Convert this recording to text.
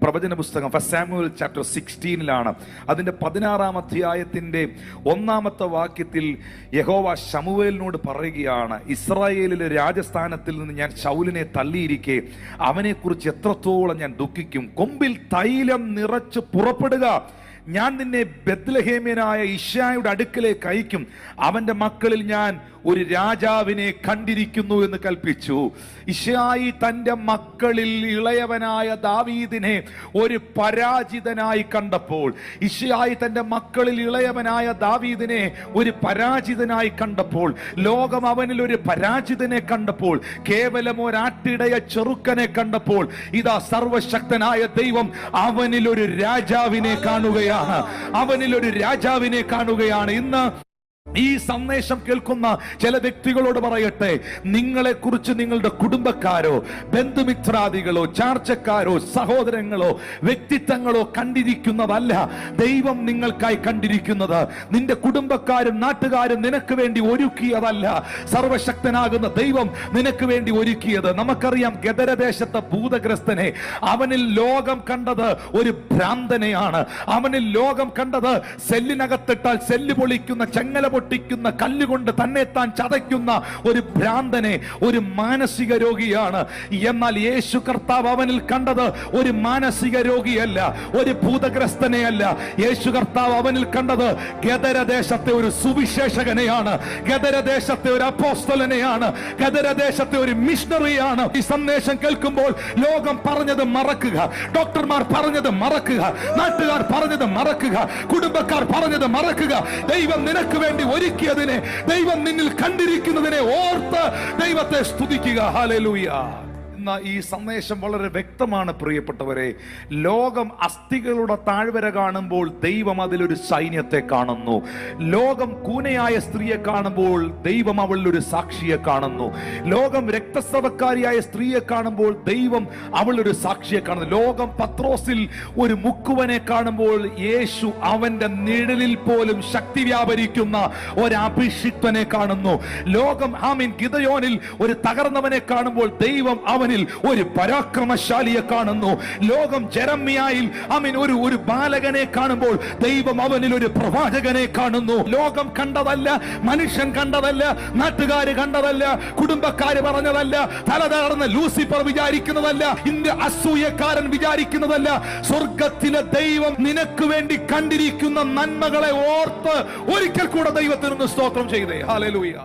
പ്രവചന പുസ്തകം first Samuel chapter 16 അതിൻ്റെ 16-ാം അധ്യായത്തിൻ്റെ 1-ാമത്തെ വാക്യത്തിൽ യഹോവ ശമൂവേലിനോട് പറയുകയാണ്, ഇസ്രായേലിലെ രാജസ്ഥാനത്തിൽ നിന്ന് ഞാൻ ശൗലിനെ തള്ളിയിരിക്കെ അവനെക്കുറിച്ച് എത്രത്തോളം ഞാൻ ദുഃഖിക്കും. കൊമ്പിൽ തൈലം നിറച്ച് പുറപ്പെടുക, ഞാൻ നിന്നെ ബെത്ലഹേമ്യനായ ഇശ്ശായുടെ അടുക്കലേക്ക് അയക്കും, അവന്റെ മക്കളിൽ ഞാൻ ഒരു രാജാവിനെ കണ്ടിരിക്കുന്നു എന്ന് കൽപ്പിച്ചു. ഇശ്ശായി തൻ്റെ മക്കളിൽ ഇളയവനായ ദാവീദിനെ ഒരു പരാജിതനായി കണ്ടപ്പോൾ, ഇശ്ശായി തൻ്റെ മക്കളിൽ ഇളയവനായ ദാവീദിനെ ഒരു പരാജിതനായി കണ്ടപ്പോൾ, ലോകം അവനിൽ ഒരു പരാജിതനെ കണ്ടപ്പോൾ, കേവലം ഒരാട്ടിടയ ചെറുക്കനെ കണ്ടപ്പോൾ, ഇതാ സർവശക്തനായ ദൈവം അവനിൽ ഒരു രാജാവിനെ കാണുകയാണ്, അവനിൽ ഒരു രാജാവിനെ കാണുകയാണ്. ഇന്ന് ഈ സന്ദേശം കേൾക്കുന്ന ചില വ്യക്തികളോട് പറയട്ടെ, നിങ്ങളെക്കുറിച്ച് നിങ്ങളുടെ കുടുംബക്കാരോ ബന്ധുമിത്രാദികളോ ചാർച്ചക്കാരോ സഹോദരങ്ങളോ വ്യക്തിത്വങ്ങളോ കണ്ടിരിക്കുന്നതല്ല ദൈവം നിങ്ങൾക്കായി കണ്ടിരിക്കുന്നത്. നിന്റെ കുടുംബക്കാരും നാട്ടുകാരും നിനക്ക് വേണ്ടി ഒരുക്കിയതല്ല സർവശക്തനാകുന്ന ദൈവം നിനക്ക് വേണ്ടി ഒരുക്കിയത്. നമുക്കറിയാം, ഗദരദേശത്തെ ഭൂതഗ്രസ്തനെ, അവനിൽ ലോകം കണ്ടത് ഒരു ഭ്രാന്തനെയാണ്. അവനിൽ ലോകം കണ്ടത് സെല്ലിനകത്തിട്ടാൽ സെല്ല് പൊളിക്കുന്ന, ചെങ്ങല പൊട്ടിക്കുന്ന, കല്ലുകൊണ്ട് തന്നെ താൻ ചതയ്ക്കുന്ന ഒരു ഭ്രാന്തനെ, ഒരു മാനസിക രോഗിയാണ്. എന്നാൽ യേശു കർത്താവ് അവനിൽ കണ്ടത് ഒരു മാനസിക രോഗിയല്ല, ഒരു ഭൂതഗ്രസ്തനെയല്ല. യേശു കർത്താവ് അവനിൽ കണ്ടത് ഗദരദേശത്തെ ഒരു സുവിശേഷകനെയാണ്, ഗദരദേശത്തെ ഒരു അപ്പോസ്തലനെയാണ്, ഗദരദേശത്തെ ഒരു മിഷണറിയാണ്. ഈ സന്ദേശം കേൾക്കുമ്പോൾ ലോകം പറഞ്ഞത് മറക്കുക, ഡോക്ടർമാർ പറഞ്ഞത് മറക്കുക, നാട്ടുകാർ പറഞ്ഞത് മറക്കുക, കുടുംബക്കാർ പറഞ്ഞത് മറക്കുക. ദൈവം നിനക്ക് വേണ്ടി ഒരുക്കിയതിനെ, ദൈവം നിന്നിൽ കണ്ടിരിക്കുന്നതിനെ ഓർത്ത് ദൈവത്തെ സ്തുതിക്കുക. ഹല്ലേലൂയ. ഈ സന്ദേശം വളരെ വ്യക്തമാണ് പ്രിയപ്പെട്ടവരെ. ലോകം അസ്ഥികളുടെ താഴ്വര കാണുമ്പോൾ ദൈവം അതിലൊരു സൈന്യത്തെ കാണുന്നു. ലോകം കൂനയായ സ്ത്രീയെ കാണുമ്പോൾ ദൈവം അവളിലൊരു സാക്ഷിയെ കാണുന്നു. ലോകം രക്തസ്രവക്കാരിയായ സ്ത്രീയെ കാണുമ്പോൾ ദൈവം അവളൊരു സാക്ഷിയെ കാണുന്നു. ലോകം പത്രോസിൽ ഒരു മുക്കുവനെ കാണുമ്പോൾ യേശു അവന്റെ നിഴലിൽ പോലും ശക്തി വ്യാപരിക്കുന്ന ഒരു അഭിഷിക്തനെ കാണുന്നു. ലോകം ഗിദെയോനിൽ ഒരു തകർന്നവനെ കാണുമ്പോൾ ദൈവം അവനിൽ ഒരു പരാക്രമശാലിയെ കാണുന്നു. ലോകം ജെറമ്യായിൽ ഒരു ബാലകനെ കാണുമ്പോൾ ദൈവം അവനിൽ ഒരു പ്രവാചകനെ കാണുന്നു. ലോകം കണ്ടതല്ല, മനുഷ്യൻ കണ്ടതല്ല, നാട്ടുകാര് കണ്ടതല്ല, കുടുംബക്കാര് പറഞ്ഞതല്ല, തലതാർന്ന ലൂസിഫർ വിചാരിക്കുന്നതല്ല, ഇന്ത്യ അസൂയക്കാരൻ വിചാരിക്കുന്നതല്ല. സ്വർഗത്തിലെ ദൈവം നിനക്ക് വേണ്ടി കണ്ടിരിക്കുന്ന നന്മകളെ ഓർത്ത് ഒരിക്കൽ കൂടെ ദൈവത്തിന് സ്തോത്രം ചെയ്തേ. ഹല്ലേലൂയ.